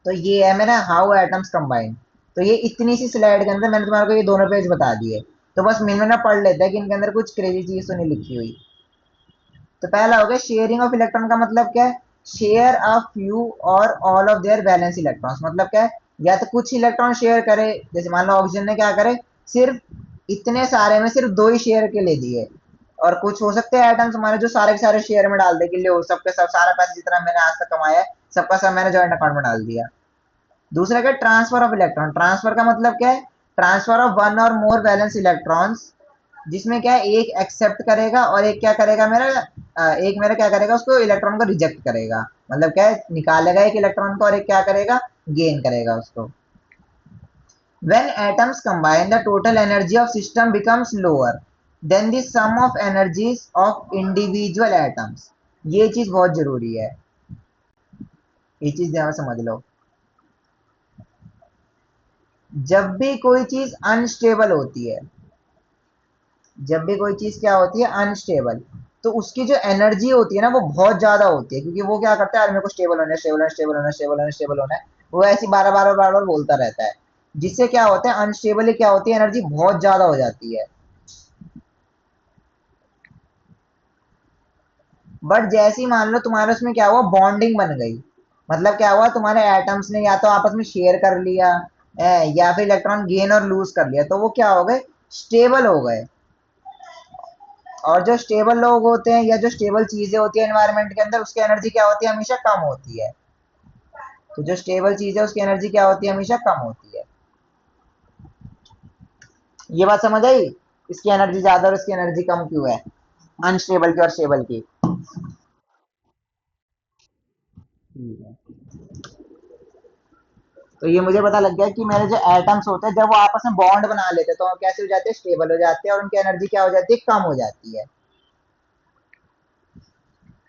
A: तो ये है मेरा हाउ एटम्स कंबाइन। तो ये इतनी सी स्लाइड के अंदर मैंने तुम्हारे को ये दोनों पेज बता दिए। तो बस मिनट ना पढ़ लेते हैं कि इनके अंदर कुछ क्रेजी चीज तो नहीं लिखी हुई। तो पहला हो गया शेयरिंग ऑफ इलेक्ट्रॉन का मतलब क्या है? शेयर अ फ्यू और all of their valence electrons. मतलब क्या है? या तो कुछ इलेक्ट्रॉन शेयर करे, जैसे मान लो ऑक्सीजन ने क्या करे, सिर्फ इतने सारे में सिर्फ 2 ही शेयर के ले दिए। और कुछ हो सकते हैं एटम्स हमारे जो सारे के सारे शेयर में डाल दे कि लो सबके सब सारा पैसा जितना मैंने आज तक कमाया है सबका सब मैंने जॉइंट अकाउंट में डाल दिया। दूसरा क्या? Transfer of electron. ट्रांसफर का मतलब क्या है? ट्रांसफर ऑफ वन और मोर वैलेंस इलेक्ट्रॉन्स, जिसमें क्या है एक एक्सेप्ट करेगा और एक क्या करेगा मेरा, एक मेरा क्या करेगा, उसको इलेक्ट्रॉन को रिजेक्ट करेगा। मतलब क्या है? निकालेगा एक इलेक्ट्रॉन को और एक क्या करेगा, गेन करेगा उसको। When atoms combine, the total energy of system becomes lower than the sum of energies of individual atoms। ये चीज बहुत जरूरी है, ये चीज ध्यान समझ लो। जब भी कोई चीज अनस्टेबल होती है, जब भी कोई चीज क्या होती है, अनस्टेबल, तो उसकी जो एनर्जी होती है ना वो बहुत ज्यादा होती है, क्योंकि वो क्या करता है, यार मेरे को स्टेबल होना है, स्टेबल होना है, स्टेबल होना है, स्टेबल होना है, स्टेबल होना है। वो ऐसी बार बार बोलता रहता है, जिससे क्या होता है, अनस्टेबल क्या होती है, एनर्जी बहुत ज्यादा हो जाती है। बट जैसे ही मान लो तुम्हारे उसमें क्या हुआ, बॉन्डिंग बन गई, मतलब क्या हुआ, तुम्हारे एटम्स ने या तो आपस में शेयर कर लिया, या फिर इलेक्ट्रॉन गेन और लूज कर लिया, तो वो क्या हो गए, स्टेबल हो गए। और जो स्टेबल लोग होते हैं या जो स्टेबल चीजें होती है एनवायरनमेंट के अंदर, उसकी एनर्जी क्या होती है, हमेशा कम होती है। तो जो स्टेबल चीज है उसकी एनर्जी क्या होती है, हमेशा कम होती है। ये बात समझ आई? इसकी एनर्जी ज्यादा और इसकी एनर्जी कम क्यों है, अनस्टेबल की और स्टेबल की। ठीक है। तो ये मुझे पता लग गया कि मेरे जो एटम्स होते हैं जब वो आपस में बॉन्ड बना लेते हैं तो वो कैसे हो जाते हैं, स्टेबल हो जाते हैं, और उनकी एनर्जी क्या हो जाती है, कम हो जाती है।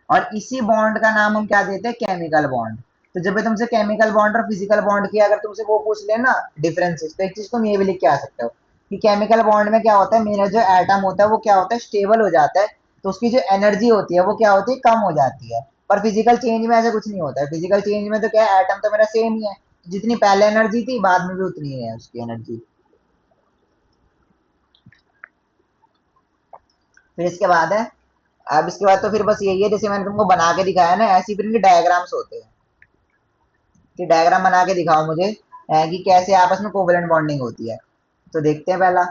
A: और इसी बॉन्ड का नाम हम क्या देते हैं, केमिकल बॉन्ड। तो जब भी तुमसे केमिकल बॉन्ड और फिजिकल बॉन्ड की अगर तुमसे वो पूछ लेना डिफरेंसेस, तो एक चीज तुम ये भी लिख के आ सकते हो कि केमिकल बॉन्ड में क्या होता है, मेरा जो एटम होता है वो क्या होता है, स्टेबल हो जाता है, तो उसकी जो एनर्जी होती है वो क्या होती है, कम हो जाती है। पर फिजिकल चेंज में ऐसा कुछ नहीं होता है, फिजिकल चेंज में तो क्या है, एटम तो मेरा सेम ही है, जितनी पहले एनर्जी थी बाद में भी उतनी ही है उसकी एनर्जी। फिर इसके बाद है, अब इसके बाद तो फिर बस यही है, जैसे मैंने तुमको बना के दिखाया ना, ऐसी फिर इनके डायग्राम्स होते हैं कि डायग्राम बना के दिखाओ मुझे, कि कैसे आपस में कोवेलेंट बॉन्डिंग होती है। तो देखते हैं पहला,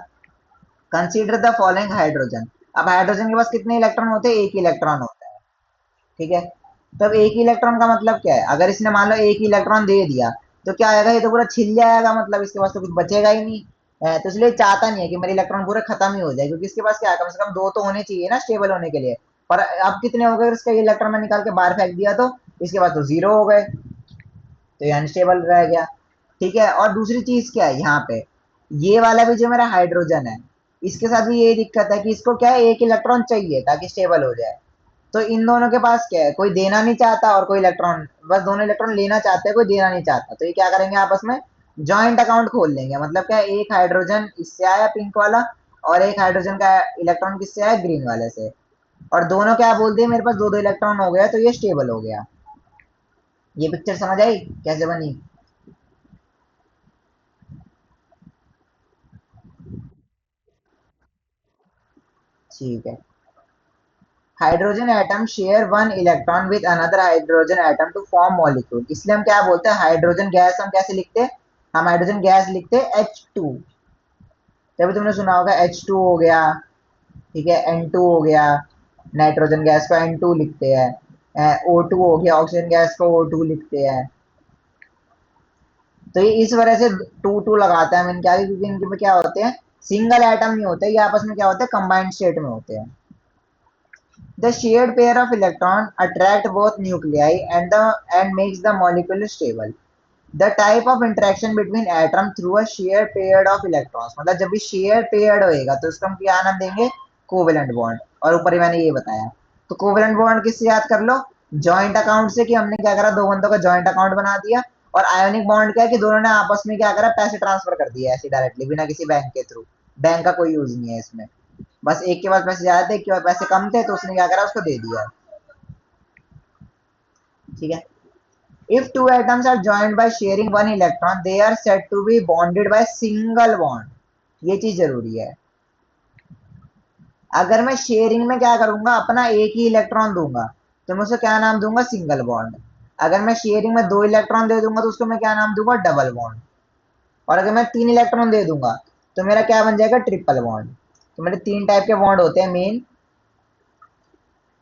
A: कंसीडर द फॉलोइंग हाइड्रोजन। अब हाइड्रोजन के पास कितने इलेक्ट्रॉन होते हैं, एक इलेक्ट्रॉन होता है। ठीक है। तब एक इलेक्ट्रॉन का मतलब क्या है, अगर इसने मान लो एक इलेक्ट्रॉन दे दिया तो क्या आएगा, ये तो पूरा छिल जाएगा, मतलब इसके पास तो कुछ बचेगा ही नहीं। तो इसलिए चाहता नहीं है कि मेरे इलेक्ट्रॉन पूरे खत्म ही हो जाए, क्योंकि इसके पास क्या है, कम से कम 2 तो होने चाहिए ना स्टेबल होने के लिए। पर अब कितने हो गए, इसका इलेक्ट्रॉन में निकाल के बाहर फेंक दिया तो इसके पास तो 0 हो गए, तो ये अनस्टेबल रह गया। ठीक है। और दूसरी चीज क्या है यहाँ पे, ये वाला भी जो मेरा हाइड्रोजन है, इसके साथ भी यही दिक्कत है कि इसको क्या है, एक इलेक्ट्रॉन चाहिए ताकि स्टेबल हो जाए। तो इन दोनों के पास क्या है, कोई देना नहीं चाहता और कोई इलेक्ट्रॉन, बस दोनों इलेक्ट्रॉन लेना चाहते हैं, कोई देना नहीं चाहता। तो ये क्या करेंगे, आपस में जॉइंट अकाउंट खोल लेंगे। मतलब क्या है, एक हाइड्रोजन इससे आया पिंक वाला, और एक हाइड्रोजन का इलेक्ट्रॉन किससे आया, ग्रीन वाले से, और दोनों क्या बोल दिए, मेरे पास 2 2 इलेक्ट्रॉन हो गया, तो ये स्टेबल हो गया। ये पिक्चर समझ आई कैसे बनी? ठीक है। Hydrogen atom share one electron with another hydrogen atom to form molecule. इसलिए हम क्या बोलते हैं, हाइड्रोजन गैस हम कैसे लिखते हैं, हम हाइड्रोजन गैस लिखते हैं H2। तभी तुमने सुना होगा H2 हो गया, ठीक है, N2 हो गया, नाइट्रोजन गैस को N2 लिखते हैं, O2 हो गया, ऑक्सीजन गैस को O2 लिखते हैं। तो ये इस वजह से टू टू लगाते हैं हम इनके आगे, क्योंकि इनके में क्या होते हैं, सिंगल एटम नहीं होते, ये आपस में क्या होते हैं, कंबाइंड स्टेट में होते हैं। The shared pair of electron attract both nuclei and makes the molecule stable. The type of interaction between atom through a shared pair of electrons, मतलब जब भी शेयर पेयर्ड होएगा तो उसको हम क्या नाम देंगे, कोवेलेंट बॉन्ड। और ऊपर ही मैंने ये बताया। तो कोवेलेंट बॉन्ड किससे याद कर लो, जॉइंट अकाउंट से, कि हमने क्या करा, 2 बंदों का जॉइंट अकाउंट बना दिया। और आयोनिक बॉन्ड क्या है कि दोनों ने आपस में क्या करा, पैसे ट्रांसफर कर दिया ऐसे डायरेक्टली, बिना किसी बैंक के थ्रू। बैंक का कोई यूज नहीं है इसमें। बस एक के पास पैसे ज्यादा थे, एक के पास पैसे कम थे, तो उसने क्या करा, उसको दे दिया। ठीक है। If two atoms are joined by sharing one electron, they are said to be bonded by single bond. ये चीज जरूरी है। अगर मैं शेयरिंग में क्या करूंगा, अपना एक ही इलेक्ट्रॉन दूंगा, तो मैं उसे क्या नाम दूंगा, सिंगल बॉन्ड। अगर मैं शेयरिंग में दो इलेक्ट्रॉन दे दूंगा तो उसको मैं क्या नाम दूंगा, डबल बॉन्ड। और अगर मैं तीन इलेक्ट्रॉन दे दूंगा तो मेरा क्या बन जाएगा, ट्रिपल बॉन्ड। तो मेरे तीन टाइप के बॉन्ड होते हैं main,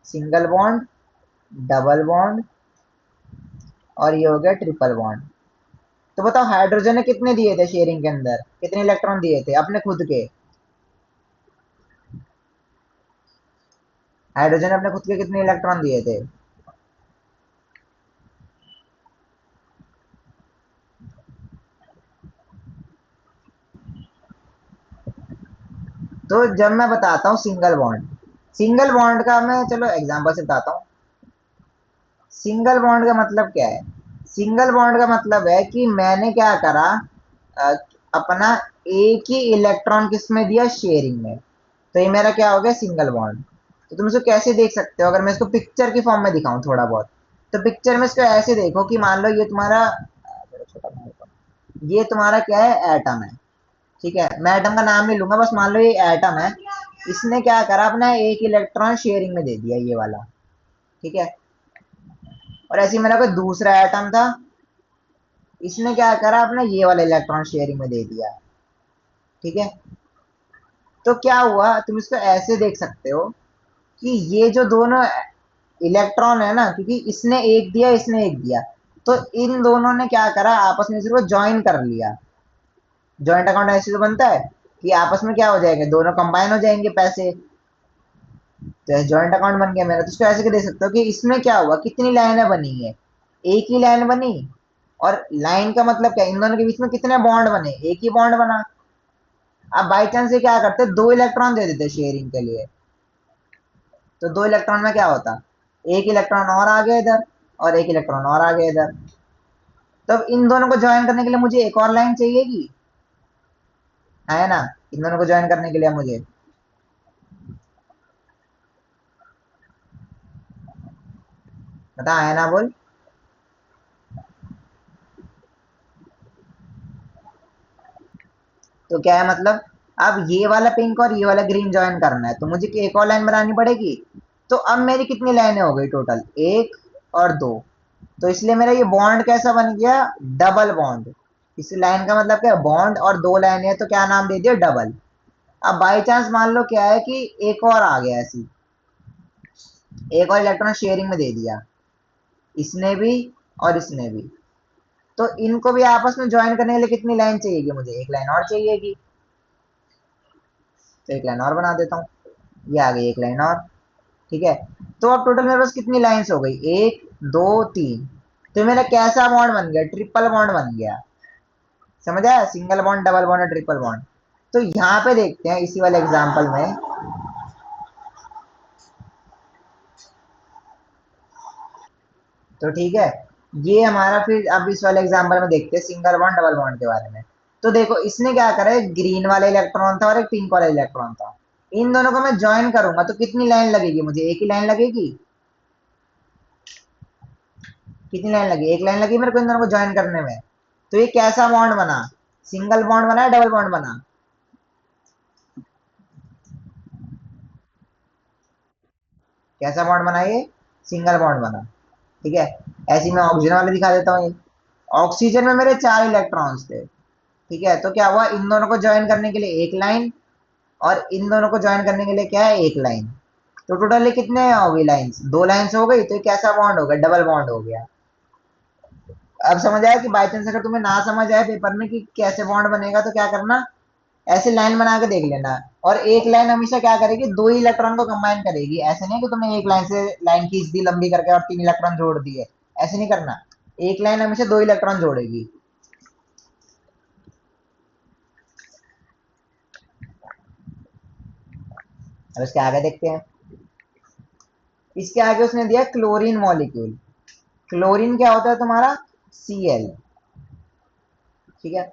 A: single bond, double bond, और ये हो गया ट्रिपल बॉन्ड। तो बताओ हाइड्रोजन ने कितने दिए थे शेयरिंग के अंदर, कितने इलेक्ट्रॉन दिए थे अपने खुद के, हाइड्रोजन ने अपने खुद के कितने इलेक्ट्रॉन दिए थे। तो जब मैं बताता हूँ सिंगल बॉन्ड, सिंगल बॉन्ड का मैं चलो एग्जांपल से बताता हूँ। सिंगल बॉन्ड का मतलब क्या है, सिंगल बॉन्ड का मतलब है कि मैंने क्या करा, अ, अपना एक ही इलेक्ट्रॉन किसमें दिया, शेयरिंग में। तो ये मेरा क्या हो गया, सिंगल बॉन्ड। तो तुम इसको कैसे देख सकते हो, अगर मैं इसको पिक्चर की फॉर्म में दिखाऊं थोड़ा बहुत, तो पिक्चर में इसको ऐसे देखो कि मान लो ये तुम्हारा ये तुम्हारा क्या है, एटम है। ठीक है, मैं एटम का नाम नहीं लूंगा, बस मान लो ये एटम है। इसने क्या करा, अपना एक इलेक्ट्रॉन शेयरिंग में दे दिया, ये वाला। ठीक है, और ऐसे ही मेरा कोई दूसरा एटम था, इसने क्या करा, अपना ये वाला इलेक्ट्रॉन शेयरिंग में दे दिया। ठीक है, तो क्या हुआ, तुम इसको ऐसे देख सकते हो कि ये जो दोनों इलेक्ट्रॉन है ना, क्योंकि इसने एक दिया, इसने एक दिया, तो इन दोनों ने क्या करा, आपस में इसको ज्वाइन कर लिया। जॉइंट अकाउंट ऐसे तो बनता है कि आपस में क्या हो जाएंगे, दोनों कंबाइन हो जाएंगे पैसे। तो जॉइंट अकाउंट बन गया मेरा। तो इसको ऐसे के देख सकते हो कि इसमें क्या हुआ, कितनी लाइनें बनी है, एक ही लाइन बनी। और लाइन का मतलब क्या, इन दोनों के बीच में कितने बॉन्ड बने, एक ही बॉन्ड बना। अब बाई चांस ये क्या करते, दो इलेक्ट्रॉन दे देते शेयरिंग के लिए, तो दो इलेक्ट्रॉन में क्या होता, एक इलेक्ट्रॉन और आ गया इधर, और एक इलेक्ट्रॉन और आ गया इधर। तब इन दोनों को ज्वाइन करने के लिए मुझे एक और लाइन चाहिएगी, है ना। इन दोनों को ज्वाइन करने के लिए मुझे, बता, है ना, बोल। तो क्या है मतलब, अब ये वाला पिंक और ये वाला ग्रीन ज्वाइन करना है, तो मुझे एक और लाइन बनानी पड़ेगी। तो अब मेरी कितनी लाइनें हो गई टोटल, एक और दो। तो इसलिए मेरा ये बॉन्ड कैसा बन गया, डबल बॉन्ड। इस लाइन का मतलब क्या है, बॉन्ड और दो लाइनें, तो क्या नाम दे दिया, डबल। अब बाई चांस मान लो क्या है कि एक और आ गया ऐसी, एक और इलेक्ट्रॉन शेयरिंग में दे दिया, इसने भी और इसने भी। तो इनको भी आपस में ज्वाइन करने के लिए कितनी लाइन चाहिएगी, मुझे एक लाइन और चाहिएगी। तो एक लाइन और बना देता हूँ, ये आ गई एक लाइन और। ठीक है, तो अब टोटल मेरे पास कितनी लाइंस हो गई, एक, दो, तीन। तो मेरा कैसा बॉन्ड बन गया, ट्रिपल बॉन्ड बन गया। समझ आया, सिंगल बॉन्ड, डबल बॉन्ड और ट्रिपल बॉन्ड। तो यहाँ पे देखते हैं इसी वाले एग्जांपल में। तो ठीक है, ये हमारा फिर अब इस वाले एग्जांपल में देखते हैं सिंगल बॉन्ड डबल बॉन्ड के बारे में। तो देखो इसने क्या करा, एक ग्रीन वाला इलेक्ट्रॉन था और एक पिंक वाला इलेक्ट्रॉन था। इन दोनों को मैं ज्वाइन करूंगा तो कितनी लाइन लगेगी, मुझे एक ही लाइन लगेगी। कितनी लाइन लगी, एक लाइन लगी मेरे को इन दोनों को ज्वाइन करने में। तो ये कैसा बॉन्ड बना, सिंगल बॉन्ड बना या डबल बॉन्ड बना, कैसा बॉन्ड बना, ये सिंगल बॉन्ड बना। ठीक है, ऐसे ही मैं ऑक्सीजन वाले दिखा देता हूँ। ऑक्सीजन में मेरे चार इलेक्ट्रॉन्स थे। ठीक है, तो क्या हुआ, इन दोनों को ज्वाइन करने के लिए एक लाइन, और इन दोनों को ज्वाइन करने के लिए क्या है, एक लाइन। तो टोटली कितने हो गई लाइंस, दो लाइंस हो गई। तो ये कैसा बॉन्ड हो गया, डबल बॉन्ड हो गया। अब समझ आया कि बाई चांस अगर तुम्हें ना समझ आए पेपर में कि कैसे बॉन्ड बनेगा, तो क्या करना, ऐसे लाइन बना के देख लेना। और एक लाइन हमेशा क्या करेगी, दो ही इलेक्ट्रॉन को कंबाइन करेगी। ऐसे नहीं कि तुमने एक लाइन से लाइन खींच दी लंबी करके और तीन इलेक्ट्रॉन जोड़ दिए, ऐसे नहीं करना। एक लाइन हमेशा दो इलेक्ट्रॉन जोड़ेगी। अब इसके आगे देखते हैं। इसके आगे उसने दिया क्लोरीन मॉलिक्यूल। क्लोरीन क्या होता है तुम्हारा, Cl। ठीक है,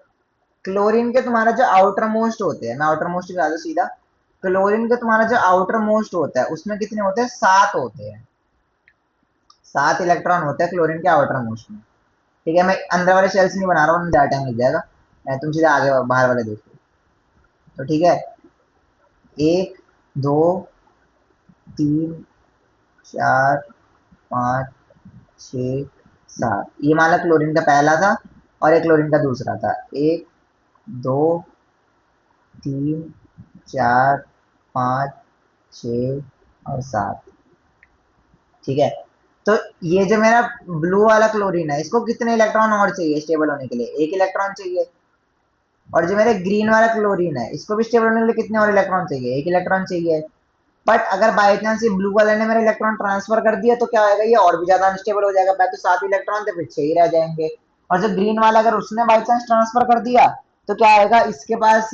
A: क्लोरीन के तुम्हारा जो आउटर मोस्ट होते हैं, मैं आउटर मोस्ट बता दूं सीधा। क्लोरीन के तुम्हारा जो आउटर मोस्ट होता है उसमें कितने होते हैं, सात होते हैं। सात इलेक्ट्रॉन होते हैं क्लोरीन के आउटर मोस्ट में। ठीक है, मैं अंदर वाले शेल्स नहीं बना रहा हूँ, ज़्यादा टाइम लग जाएगा। तुम सीधे आगे बाहर वाले देखो। तो ठीक है, एक, दो, तीन, चार, पाँच, छ, सात, ये मान लो क्लोरीन का पहला था और एक क्लोरीन का दूसरा था। एक, दो, तीन, चार, पाँच, छ और सात। ठीक है, तो ये जो मेरा ब्लू वाला क्लोरीन है, इसको कितने इलेक्ट्रॉन और चाहिए स्टेबल होने के लिए? एक इलेक्ट्रॉन चाहिए। और जो मेरे ग्रीन वाला क्लोरीन है, इसको भी स्टेबल होने के लिए कितने और इलेक्ट्रॉन चाहिए? एक इलेक्ट्रॉन चाहिए। बट अगर बाई चांस ये ब्लू वाले ने मेरा इलेक्ट्रॉन ट्रांसफर कर दिया तो क्या होगा? ये और भी ज्यादा अनस्टेबल हो जाएगा। पहले तो 7 इलेक्ट्रॉन थे, फिर 6 ही रह जाएंगे। और जो ग्रीन वाला अगर उसने बाई चांस ट्रांसफर कर दिया तो क्या आएगा? इसके पास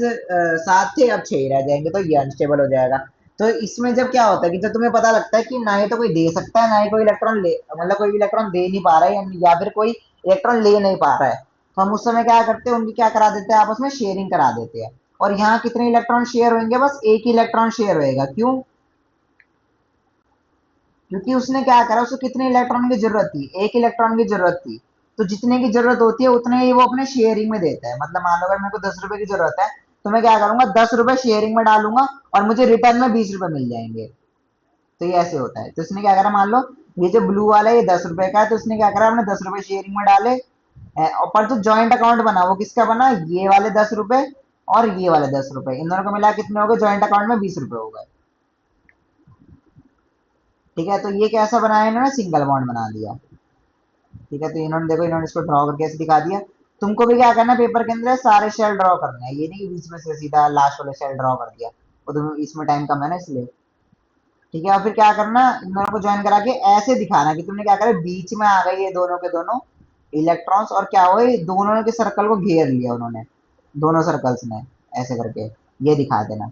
A: 7 थे, अब 6 ही रह जाएंगे, तो ये अनस्टेबल हो जाएगा। तो इसमें जब क्या होता है कि जब तुम्हें पता लगता है कि ना ही तो कोई दे सकता है, ना ही कोई इलेक्ट्रॉन ले, मतलब कोई भी इलेक्ट्रॉन दे नहीं पा रहा है, या फिर कोई इलेक्ट्रॉन ले नहीं पा रहा है, तो हम उस समय क्या करते हैं? उनकी क्या करा देते हैं? आपस में शेयरिंग करा देते हैं। और यहाँ कितने इलेक्ट्रॉन शेयर होंगे? बस एक ही इलेक्ट्रॉन शेयर होएगा। क्यों? क्योंकि उसने क्या करा, उसको कितने इलेक्ट्रॉन की जरूरत थी? एक इलेक्ट्रॉन की जरूरत थी। तो जितने की जरूरत होती है उतने ही वो अपने शेयरिंग में देता है। मतलब मान लो अगर मेरे को 10 रुपए की जरूरत है, तो मैं क्या करूंगा? 10 रुपए शेयरिंग में डालूंगा और मुझे रिटर्न में 20 रुपए मिल जाएंगे। तो ये ऐसे होता है। तो इसने क्या करा, मान लो ये जो ब्लू वाला है ये 10 रुपए का है, तो उसने क्या करा, अपने 10 रुपए शेयरिंग में डाले। और पर जो ज्वाइंट अकाउंट बना वो किसका बना? ये वाले 10 रुपए और ये वाले 10 रुपए, इन दोनों को मिला कितने हो गए? ज्वाइंट अकाउंट में 20 रुपए हो गए। ठीक है, तो ये कैसा बनाया इन्होंने? सिंगल बॉन्ड बना दिया। ठीक है, तो इन्होंने देखो, इन्होंने इसको ड्रॉ करके ऐसे दिखा दिया। तुमको भी क्या करना है, पेपर के अंदर सारे शेल ड्रॉ करने हैं, ये नहीं कि बीच में से सीधा लास्ट वाले शेल ड्रॉ कर दिया। वो तो इसमें टाइम कम है ना, इसलिए। ठीक है, और फिर क्या करना, इन दोनों को ज्वाइन करा के ऐसे दिखाना कि तुमने क्या करा, बीच में आ गई ये दोनों के दोनों इलेक्ट्रॉन्स, और क्या हुए, दोनों के सर्कल को घेर लिया उन्होंने, दोनों सर्कल्स ने, ऐसे करके ये दिखा देना।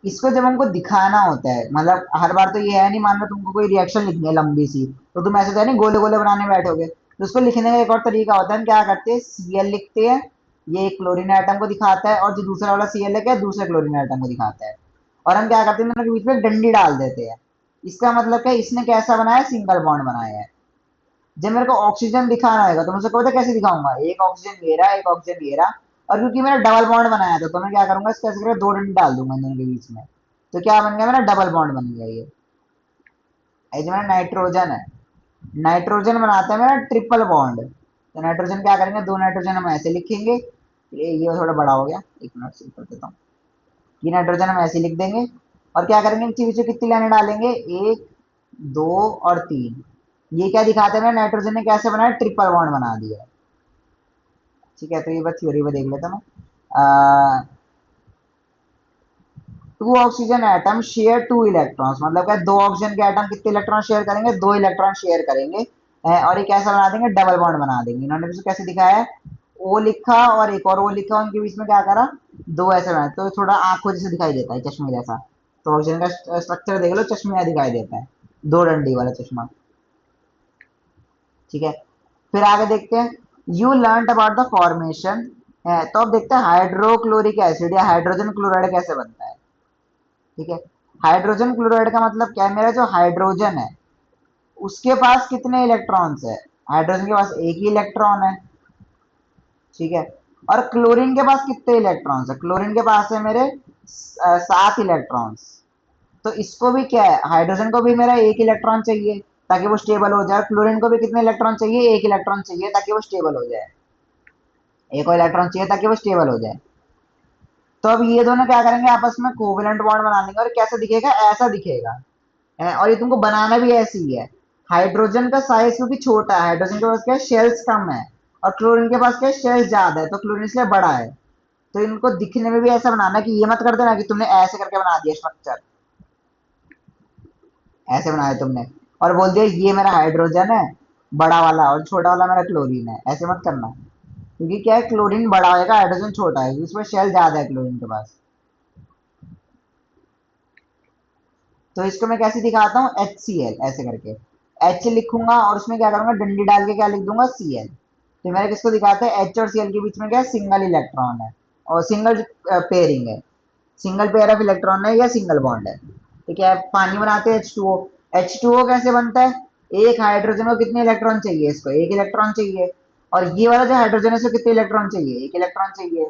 A: इसको जब हमको दिखाना होता है, मतलब हर बार तो ये है नहीं, मान लो तुमको कोई रिएक्शन लिखनी है लंबी सी, तो तुम ऐसे तो है नहीं गोले गोले बनाने बैठोगे। तो उसको लिखने का एक और तरीका होता है, हम क्या करते हैं, सीएल लिखते हैं, ये एक क्लोरीन आइटम को दिखाता है, और जो दूसरा वाला सीएल है क्या, दूसरे क्लोरीन आइटम को दिखाता है। और हम क्या करते हैं, दोनों के बीच में डंडी डाल देते हैं। इसका मतलब क्या, इसने कैसा बनाया, सिंगल बॉन्ड बनाया है। जब मेरे को ऑक्सीजन दिखाना होगा तो मैं उसको पता कैसे दिखाऊंगा, एक ऑक्सीजन ये रहा, एक ऑक्सीजन ये रहा। और क्योंकि मैंने डबल बॉन्ड बनाया था, तो मैं क्या करूंगा, इसको ऐसे करके 2 डंडे डाल दूंगा इन दोनों के बीच में। तो क्या बन गया, मेरा डबल बॉन्ड बन गया ये जो मेरा नाइट्रोजन है, नाइट्रोजन बनाता है मेरा ट्रिपल बॉन्ड। तो नाइट्रोजन क्या करेंगे, 2 नाइट्रोजन हम ऐसे लिखेंगे। ये थोड़ा बड़ा हो गया, एक मिनट से कर देता हूँ। ये नाइट्रोजन हम ऐसे लिख देंगे। और क्या करेंगे, नीचे पीछे कितनी लाइनें डालेंगे, 1, 2 और 3। ये क्या दिखाते हैं, नाइट्रोजन ने कैसे बनाया, ट्रिपल बॉन्ड बना दिया है। ठीक है, तो ये बस थ्योरी में देख लेता हूँ। Two oxygen atom share 2 electrons, मतलब क्या, 2 ऑक्सीजन के एटम कितने इलेक्ट्रॉन शेयर करेंगे, 2 इलेक्ट्रॉन शेयर करेंगे। और ये कैसा बना देंगे, डबल बॉन्ड बना देंगे। इन्होंने भी कैसे दिखाया है, ओ लिखा और एक और ओ लिखा, उनके बीच में क्या करा, दो ऐसे बनाए, तो थोड़ा आंखों जैसे दिखाई देता है, चश्मे जैसा। तो ऑक्सीजन का स्ट्रक्चर देख लो, चश्मे दिखाई देता है, 2 डंडी वाला चश्मा। ठीक है, फिर आगे देखते हैं, you learn about the formation. तो अब देखते हैं हाइड्रोक्लोरिक एसिड या हाइड्रोजन क्लोराइड कैसे बनता है। ठीक है, हाइड्रोजन क्लोराइड का मतलब क्या है, मेरा जो हाइड्रोजन है उसके पास कितने इलेक्ट्रॉन्स है, हाइड्रोजन के पास एक ही इलेक्ट्रॉन है। ठीक है, और क्लोरीन के पास कितने इलेक्ट्रॉन्स है, क्लोरीन के पास है मेरे 7 इलेक्ट्रॉन्स। तो इसको भी क्या है, हाइड्रोजन को भी मेरा एक इलेक्ट्रॉन चाहिए ताकि वो स्टेबल हो जाए, क्लोरीन को भी कितने इलेक्ट्रॉन चाहिए, एक इलेक्ट्रॉन चाहिए ताकि वो स्टेबल हो जाए, एक और इलेक्ट्रॉन चाहिए ताकि वो स्टेबल हो जाए। तो अब ये दोनों क्या करेंगे, आपस में कोवेलेंट बॉन्ड बना लेंगे, और कैसा दिखेगा, ऐसा दिखेगा। और ये तुमको बनाना भी ऐसे ही है। हाइड्रोजन का साइज क्योंकि छोटा है, हाइड्रोजन के पास क्या है, शेल्स कम है, और क्लोरीन के पास क्या है, शेल्स ज्यादा है, तो क्लोरीन इसलिए बड़ा है। तो इनको दिखने में भी ऐसा बनाना कि ये मत कर देना कि तुमने ऐसे करके बना दिया स्ट्रक्चर, ऐसे बनाया तुमने और बोल दिया ये मेरा हाइड्रोजन है बड़ा वाला और छोटा वाला मेरा क्लोरीन है, ऐसे मत करना। क्योंकि क्या है, क्लोरीन बड़ा होगा, हाइड्रोजन छोटा है, उसमें शेल ज्यादा है क्लोरीन के पास। तो इसको मैं कैसे दिखाता हूँ, HCl ऐसे करके, एच लिखूंगा और उसमें क्या करूंगा, डंडी डाल के क्या लिख दूंगा, Cl। तो मेरा किसको दिखाते हैं, एच और Cl के बीच में क्या है, सिंगल इलेक्ट्रॉन है और सिंगल पेयरिंग है, सिंगल पेयर ऑफ इलेक्ट्रॉन है या सिंगल बॉन्ड है। ठीक है, पानी बनाते हैं H2O। H2O कैसे बनता है, एक हाइड्रोजन को कितने इलेक्ट्रॉन चाहिए, इसको एक इलेक्ट्रॉन चाहिए, और ये वाला जो हाइड्रोजन है इसको कितने इलेक्ट्रॉन चाहिए, एक इलेक्ट्रॉन चाहिए।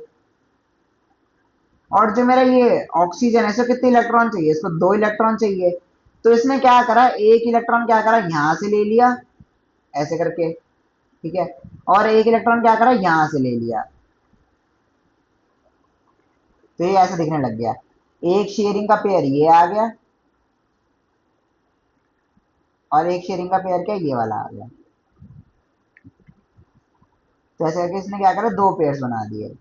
A: और जो मेरा ये ऑक्सीजन है इसको कितने इलेक्ट्रॉन चाहिए, इसको दो इलेक्ट्रॉन चाहिए। तो इसने क्या करा, एक इलेक्ट्रॉन क्या करा यहां से ले लिया ऐसे करके, ठीक है, और एक इलेक्ट्रॉन क्या करा यहां से ले लिया, तो ये ऐसा दिखने लग गया। एक शेयरिंग का पेयर ये आ गया, और एक शेयरिंग का पेयर क्या ये वाला आ गया। तो ऐसे करके इसने क्या करा, दो पेयर्स बना दिए,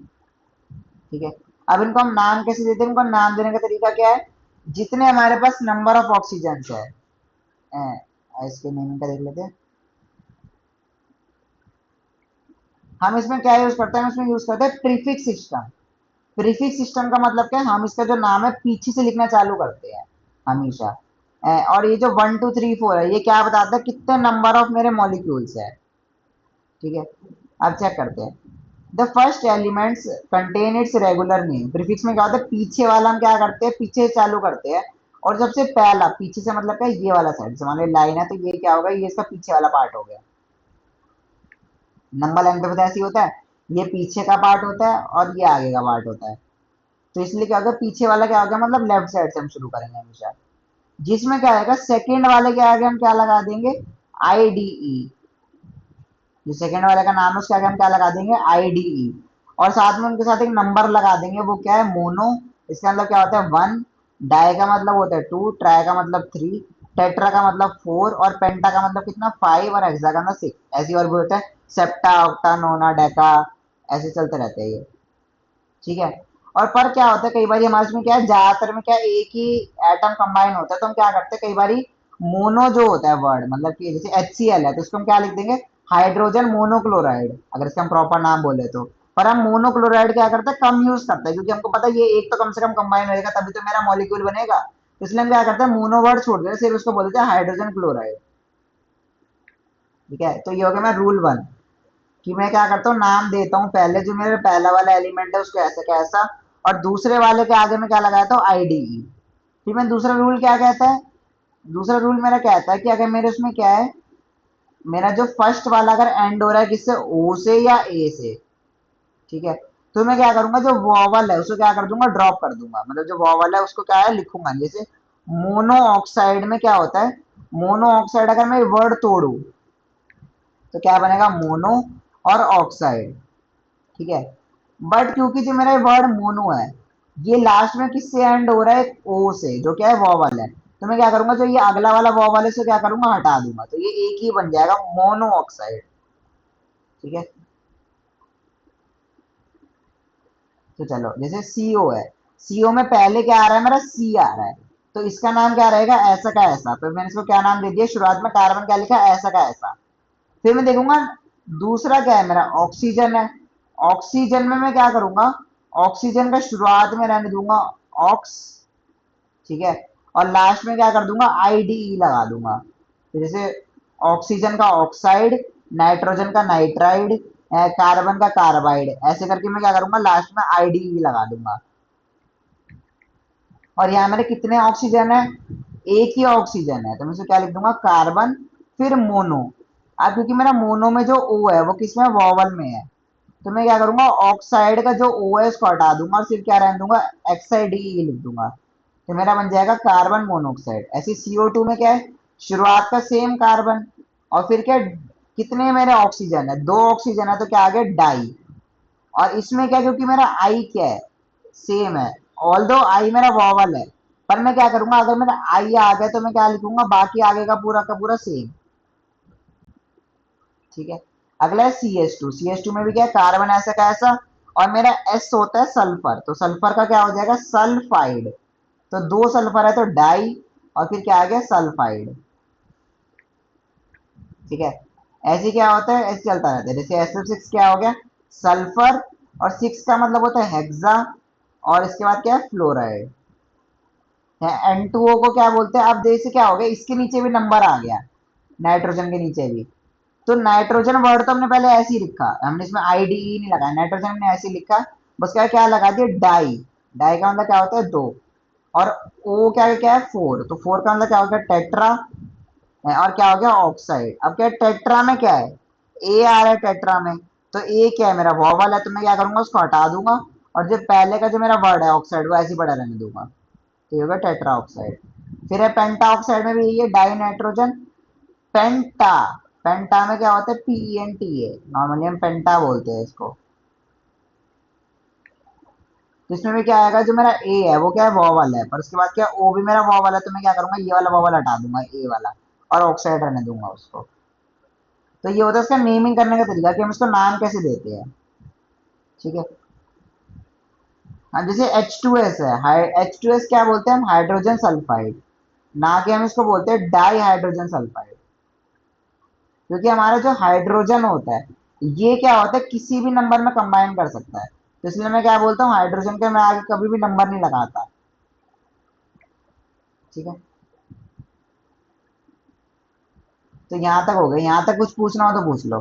A: ठीक है। अब इनको हम नाम कैसे देते हैं, इनको नाम देने का तरीका क्या है, जितने हमारे पास नंबर ऑफ ऑक्सीजन है, इसके नेमिंग का देख लेते हैं। हम इसमें क्या यूज करते हैं, इसमें यूज करते हैं प्रीफिक्स सिस्टम। प्रीफिक्स सिस्टम का मतलब क्या है, हम इसका जो नाम है पीछे से लिखना चालू करते हैं हमेशा। और ये जो 1 2 3 4 है, ये क्या बताता है कितने नंबर ऑफ मेरे मॉलिक्यूल्स है, ठीक है। अब चेक करते हैं। The first elements contain it's regular name. Prefix में क्या होता है, पीछे वाला हम क्या करते हैं, पीछे चालू करते हैं, और सबसे पहला पीछे से मतलब क्या, ये वाला साइड से मान लो लाइन है, तो ये क्या होगा, ये इसका पीछे वाला पार्ट हो गया। नंबर लाइन पे पता ऐसे ही होता है, ये पीछे का पार्ट होता है और ये आगे का पार्ट होता है। तो इसलिए क्या होगा, पीछे वाला क्या होगा, मतलब लेफ्ट साइड से हम शुरू करेंगे हमेशा। जिसमें क्या आएगा, सेकंड वाले के आगे हम क्या लगा देंगे, IDE। जो सेकंड वाले का नाम है उसके आगे हम क्या लगा देंगे, IDE। और साथ में उनके साथ एक नंबर लगा देंगे, वो क्या है, मोनो। इसका मतलब क्या होता है, 1। डाई का मतलब होता है 2, ट्राई का मतलब 3, टेट्रा का मतलब 4, और पेंटा का मतलब कितना, 5, और हेक्सा का मतलब 6। ऐसी और भी होता है, सेप्टा, ऑक्टा, नोना, डेका, ऐसे चलते रहते हैं ये, ठीक है। और पर क्या होता है, कई बार हमारे इसमें क्या है, ज्यादातर में क्या है, एक ही एटम कंबाइन होता है, तो हम क्या करते हैं, कई बार मोनो जो होता है वर्ड, मतलब कि जैसे HCl है तो उसको हम क्या लिख देंगे, हाइड्रोजन मोनोक्लोराइड, अगर इसका हम प्रॉपर नाम बोले तो। पर हम मोनोक्लोराइड क्या करते हैं, कम यूज करते हैं, क्योंकि हमको पता है ये एक तो कम से कम कंबाइन होगा तभी तो मेरा मॉलिक्यूल बनेगा, तो इसलिए हम क्या करते हैं, मोनो वर्ड छोड़ देते हैं, सिर्फ उसको बोलते हैं हाइड्रोजन क्लोराइड, ठीक है। तो ये हो गया मैं रूल 1, कि मैं क्या करता हूँ, नाम देता हूँ पहले जो मेरा पहला वाला एलिमेंट है उसको ऐसा कैसा, और दूसरे वाले के आगे में क्या लगाता हूँ, IDE। फिर मैं दूसरा रूल क्या कहता है, दूसरा रूल मेरा कहता है कि अगर मेरे उसमें क्या है, मेरा जो फर्स्ट वाला अगर एंड हो रहा है किससे, O से या A से, ठीक है, तो मैं क्या करूंगा, जो वॉवल है उसको क्या कर दूंगा, ड्रॉप कर दूंगा, मतलब जो वॉवल है उसको क्या है लिखूंगा। जैसे मोनो ऑक्साइड में क्या होता है, मोनो ऑक्साइड अगर मैं वर्ड तोड़ू तो क्या बनेगा, मोनो और ऑक्साइड, ठीक है। बट क्योंकि जो मेरा वर्ड मोनो है, ये लास्ट में किससे एंड हो रहा है, ओ से, जो क्या है वॉवल है, तो मैं क्या करूंगा, जो ये अगला वाला वॉवल है इसे क्या करूंगा, हटा दूंगा, तो ये एक ही बन जाएगा, मोनो ऑक्साइड, ठीक है। तो चलो जैसे CO है, CO में पहले क्या आ रहा है, मेरा C आ रहा है, तो इसका नाम क्या रहेगा, ऐसा का ऐसा। तो मैंने इसको क्या नाम दे दिया, शुरुआत में कार्बन क्या लिखा, ऐसा का ऐसा। फिर मैं देखूंगा दूसरा क्या है, मेरा ऑक्सीजन है। ऑक्सीजन में मैं क्या करूंगा, ऑक्सीजन का शुरुआत में रहने दूंगा ऑक्स, ठीक है, और लास्ट में क्या कर दूंगा, IDE लगा दूंगा। तो जैसे ऑक्सीजन का ऑक्साइड, नाइट्रोजन का नाइट्राइड, कार्बन का कार्बाइड, ऐसे करके मैं क्या करूंगा, लास्ट में IDE लगा दूंगा। और यहाँ मेरे कितने ऑक्सीजन है, एक ही ऑक्सीजन है, तो मैं इसे क्या लिख दूंगा, कार्बन, फिर मोनो। अब क्योंकि मेरा मोनो में जो O है वो किसमें, वॉवल में है, तो मैं क्या करूंगा, ऑक्साइड का जो O है उसको हटा दूंगा, और फिर क्या रहने दूंगा, XIDE लिख दूंगा, तो मेरा बन जाएगा कार्बन मोनोऑक्साइड। ऐसे CO2 में क्या है, शुरुआत का सेम कार्बन, और फिर क्या, कितने मेरे ऑक्सीजन है, दो ऑक्सीजन है, तो क्या आ गया, डाई। और इसमें क्या, क्योंकि मेरा आई क्या है, सेम है, ऑल दो आई मेरा वॉवल है, पर मैं क्या करूंगा, अगर मेरा आई आ गया तो मैं क्या लिखूंगा, बाकी आगे का पूरा सेम, ठीक है। अगला है CH2। CH2 में भी क्या है, कार्बन ऐसा का ऐसा, और मेरा S होता है सल्फर, तो सल्फर का क्या हो जाएगा, सल्फाइड। तो दो सल्फर है तो डाई, और फिर क्या आ गया, सल्फाइड, ठीक है। ऐसे क्या होता है, ऐसे चलता रहता है। जैसे SF6 क्या हो गया, सल्फर, और 6 का मतलब होता है हेक्सा, और इसके बाद क्या है, फ्लोराइड। N2O को क्या बोलते हैं, अब जैसे क्या हो गया, इसके नीचे भी नंबर आ गया, नाइट्रोजन के नीचे भी। तो नाइट्रोजन वर्ड तो हमने पहले ऐसे ही लिखा, हमने इसमें IDE नहीं लगाया, नाइट्रोजन हमने ऐसे ही लिखा, बस क्या लगा दिया, डाई। डाई का मतलब क्या होता है, दो, और O क्या क्या है, 4, तो 4 का मतलब क्या होता है, टेट्रा, और क्या हो गया ऑक्साइड। अब क्या टेट्रा में क्या है, ए आ रहा है टेट्रा में, तो ए क्या है मेरा वॉवल है, तो मैं क्या करूंगा उसको हटा दूंगा, और जो पहले का जो मेरा वर्ड है ऑक्साइड वो ऐसे ही पड़ा रहने दूंगा, तो ये होगा टेट्रा ऑक्साइड। फिर है पेंटा ऑक्साइड में भी यही है, डाई नाइट्रोजन पेंटा। पेंटा में क्या होता है, PENT है, नॉर्मली हम पेंटा बोलते हैं इसको। तो इसमें भी क्या आएगा, जो मेरा ए है वो क्या है वॉवल है, पर उसके बाद क्या ओ भी मेरा वॉवल है, तो मैं क्या करूंगा ये वाला वॉवल हटा दूंगा ए वाला, और ऑक्साइड रहने दूंगा उसको। तो ये होता है इसका नेमिंग करने का तरीका कि हम इसको नाम कैसे देते हैं। ठीक है। हाँ जैसे H2S है, H2S क्या बोलते हैं हम, हाइड्रोजन सल्फाइड, ना कि हम इसको बोलते हैं डाई हाइड्रोजन सल्फाइड। क्योंकि हमारा जो हाइड्रोजन होता है ये क्या होता है किसी भी नंबर में कंबाइन कर सकता है, तो इसलिए मैं क्या बोलता हूँ हाइड्रोजन के मैं आगे कभी भी नंबर नहीं लगाता। ठीक है। तो यहाँ तक हो गया, यहाँ तक कुछ पूछना हो तो पूछ लो।